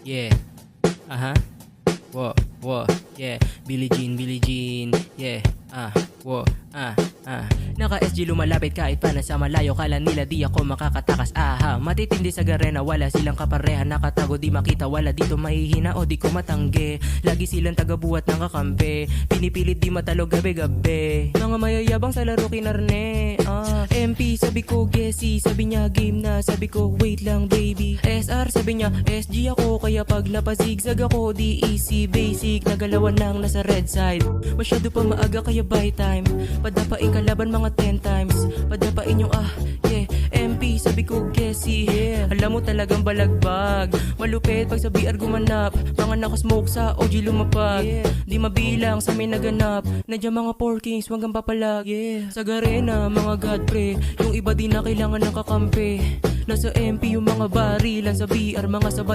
Yeah. Whoa, whoa, yeah. Billie Jean, yeah. Whoa, Naka-SG lumalapit kahit pa nasa malayo. Kala nila di ako makakatakas, matitindi sa garena, wala silang kapareha. Nakatago di makita, wala dito mahihina o di ko matanggi. Lagi silang tagabuhat ng kakampi, pinipilit di matalo gabi-gabi. Mga mayayabang sa laro kinarne. MP sabi ko Gessie, sabi niya game na, sabi ko wait lang baby. SR sabi niya SG ako, kaya pag napazigzag ako di easy basic. Nagalawan lang nasa red side, masyado pa maaga kaya buy time. Padapain kalaban mga 10 times, padapain yung yeah. MP sabi ko Gessie, yeah. Alam mo talagang balagbag, malupit pag sa BR gumanap. Mga nakasmoke sa OG lumapag, yeah. Di mabilang sa may naganap, nandiyan mga 4 kings hanggang papalag, yeah. Sa garena mga god pre, yung iba di na kailangan ng kakampi. Nasa MP yung mga barilan, sa BR mga sabay